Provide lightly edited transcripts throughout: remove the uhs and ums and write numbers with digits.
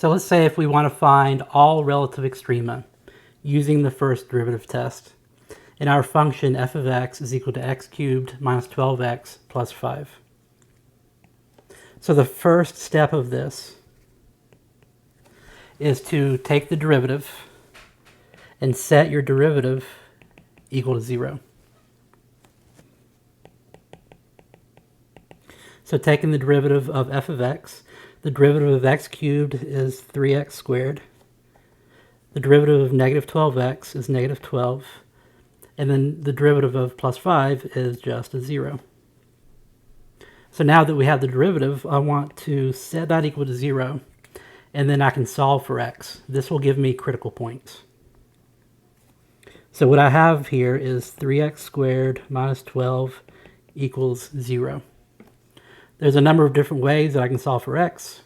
So let's say if we want to find all relative extrema using the first derivative test, and our function f of x is equal to x cubed minus 12x plus 5. So the first step of this is to take the derivative and set your derivative equal to 0. So taking the derivative of f of x, the derivative of x cubed is 3x squared. The derivative of negative 12x is negative 12. And then the derivative of plus 5 is just a 0. So now that we have the derivative, I want to set that equal to 0, and then I can solve for x. This will give me critical points. So what I have here is 3x squared minus 12 equals 0. There's a number of different ways that I can solve for x.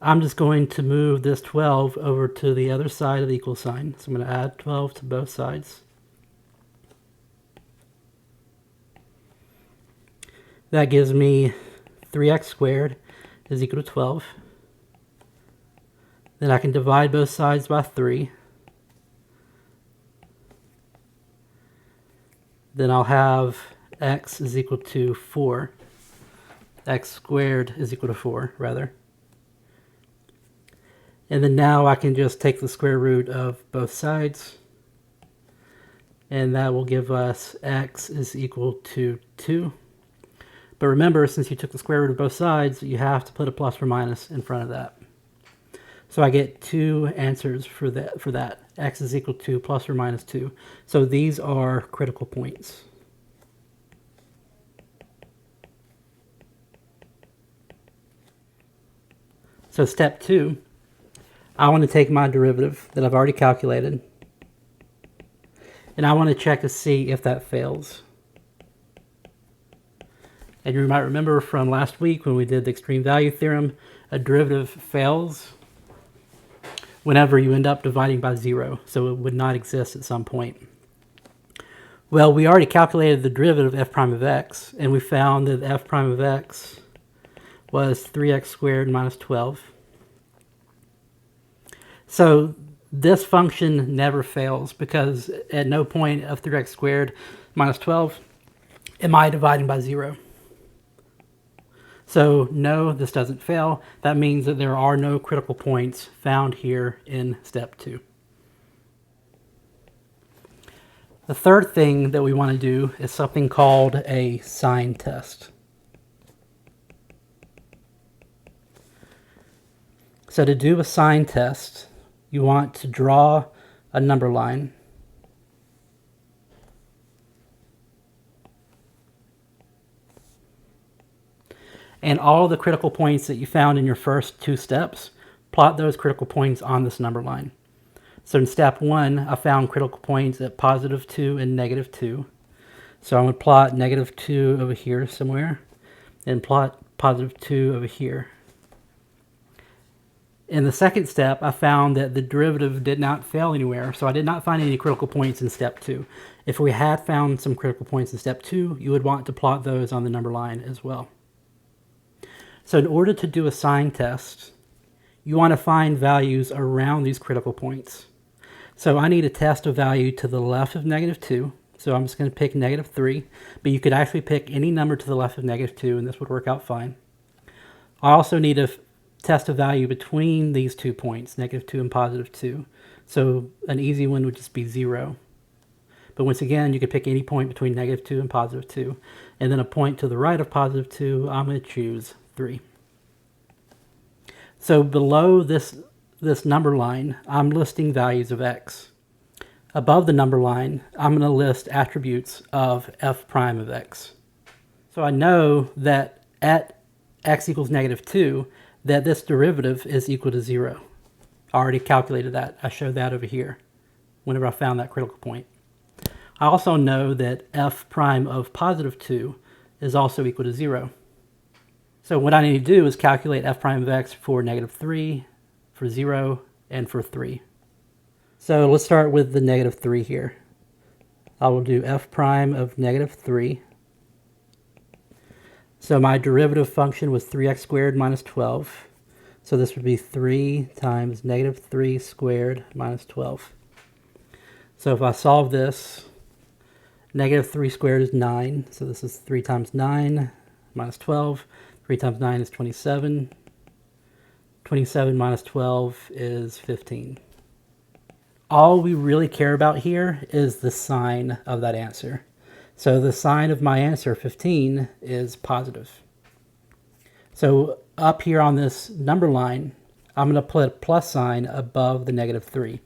I'm just going to move this 12 over to the other side of the equal sign. So I'm going to add 12 to both sides. That gives me 3x squared is equal to 12. Then I can divide both sides by 3. Then I'll have x is equal to 4. X squared is equal to 4, rather. And then now I can just take the square root of both sides, and that will give us x is equal to 2. But remember, since you took the square root of both sides, you have to put a plus or minus in front of that. So I get 2 answers for that. X is equal to plus or minus 2. So these are critical points. So step 2, I want to take my derivative that I've already calculated, and I want to check to see if that fails. And you might remember from last week when we did the extreme value theorem, a derivative fails whenever you end up dividing by 0, so it would not exist at some point. Well, we already calculated the derivative of f prime of x, and we found that f prime of x was 3x squared minus 12. So this function never fails, because at no point of 3x squared minus 12 am I dividing by 0. So no, this doesn't fail. That means that there are no critical points found here in step 2. The third thing that we want to do is something called a sign test. So to do a sign test, you want to draw a number line. And all the critical points that you found in your first 2 steps, plot those critical points on this number line. So in step 1, I found critical points at positive 2 and negative 2. So I'm going to plot negative 2 over here somewhere, and plot positive 2 over here. In the second step, I found that the derivative did not fail anywhere, so I did not find any critical points in step 2. If we had found some critical points in step 2, you would want to plot those on the number line as well. So in order to do a sign test, you want to find values around these critical points. So I need to test a value to the left of negative 2, so I'm just going to pick negative 3, but you could actually pick any number to the left of negative 2, and this would work out fine. I also need to test a value between these 2 points, negative 2 and positive 2. So an easy one would just be 0. But once again, you could pick any point between negative 2 and positive 2. And then a point to the right of positive 2, I'm going to choose 3. So below this number line, I'm listing values of x. Above the number line, I'm going to list attributes of f prime of x. So I know that at x equals negative 2, that this derivative is equal to 0. I already calculated that. I showed that over here whenever I found that critical point. I also know that f prime of positive 2 is also equal to 0. So what I need to do is calculate f prime of x for negative 3, for 0, and for 3. So let's start with the negative 3 here. I will do f prime of negative 3. So my derivative function was 3x squared minus 12. So this would be 3 times negative 3 squared minus 12. So if I solve this, negative 3 squared is 9. So this is 3 times 9 minus 12. 3 times 9 is 27. 27 minus 12 is 15. All we really care about here is the sign of that answer. So the sign of my answer, 15, is positive. So up here on this number line, I'm going to put a plus sign above the negative 3,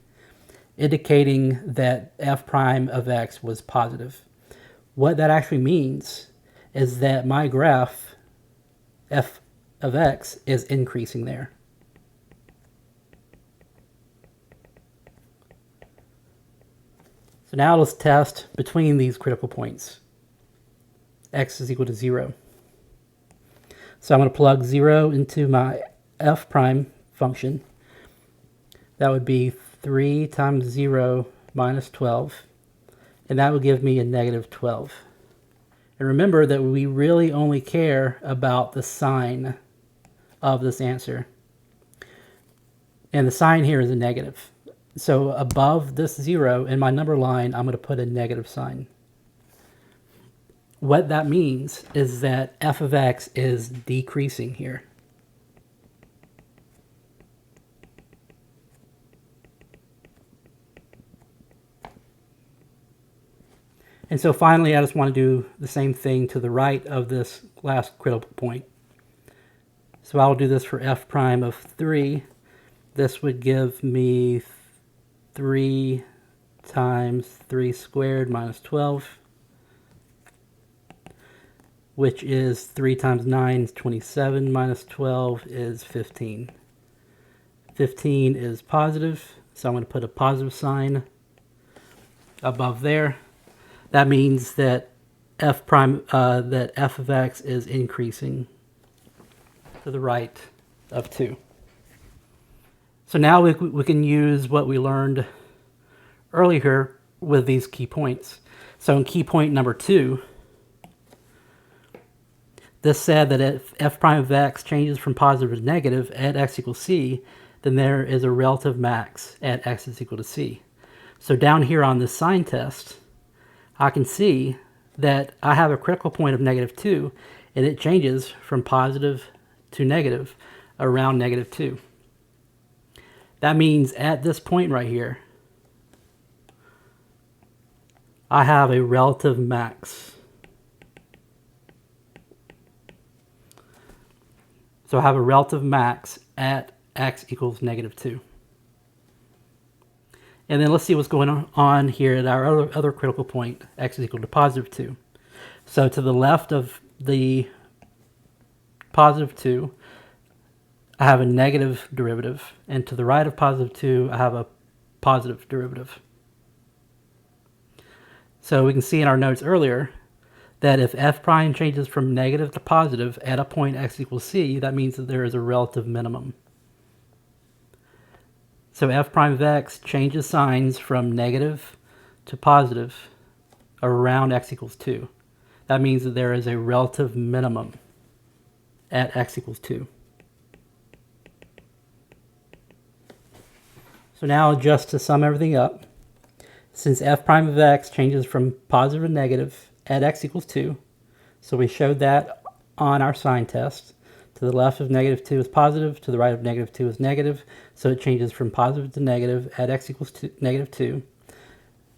indicating that f prime of x was positive. What that actually means is that my graph, f of x, is increasing there. So now let's test between these critical points. X is equal to 0. So I'm going to plug 0 into my f prime function. That would be 3 times 0 minus 12. And that would give me a negative 12. And remember that we really only care about the sign of this answer. And the sign here is a negative. So above this 0 in my number line, I'm going to put a negative sign. What that means is that f of x is decreasing here. And so finally, I just want to do the same thing to the right of this last critical point. So I'll do this for f prime of 3. This would give me 3 times 3 squared minus 12, which is 3 times 9 is 27 minus 12 is 15. 15 is positive, so I'm going to put a positive sign above there. That means that f of x is increasing to the right of 2. So now we can use what we learned earlier with these key points. So in key point number 2, this said that if f prime of x changes from positive to negative at x equals c, then there is a relative max at x is equal to c. So down here on this sign test, I can see that I have a critical point of negative 2, and it changes from positive to negative around negative 2. That means at this point right here, I have a relative max. So I have a relative max at x equals negative 2. And then let's see what's going on here at our other critical point, x is equal to positive 2. So to the left of the positive 2, I have a negative derivative, and to the right of positive 2, I have a positive derivative. So we can see in our notes earlier that if f prime changes from negative to positive at a point x equals c, that means that there is a relative minimum. So f prime of x changes signs from negative to positive around x equals 2. That means that there is a relative minimum at x equals 2. So now, just to sum everything up, since f prime of x changes from positive to negative at x equals 2, so we showed that on our sign test. To the left of negative 2 is positive, to the right of negative 2 is negative, so it changes from positive to negative at x equals negative 2.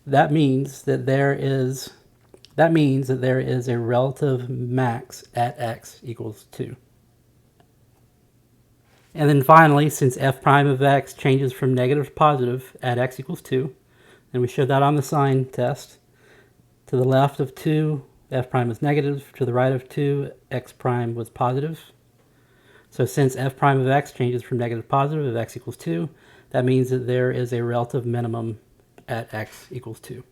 That means that there is a relative max at x equals 2. And then finally, since f prime of x changes from negative to positive at x equals 2, and we showed that on the sign test, to the left of 2, f prime is negative, to the right of 2, x prime was positive. So since f prime of x changes from negative to positive at x equals 2, that means that there is a relative minimum at x equals 2.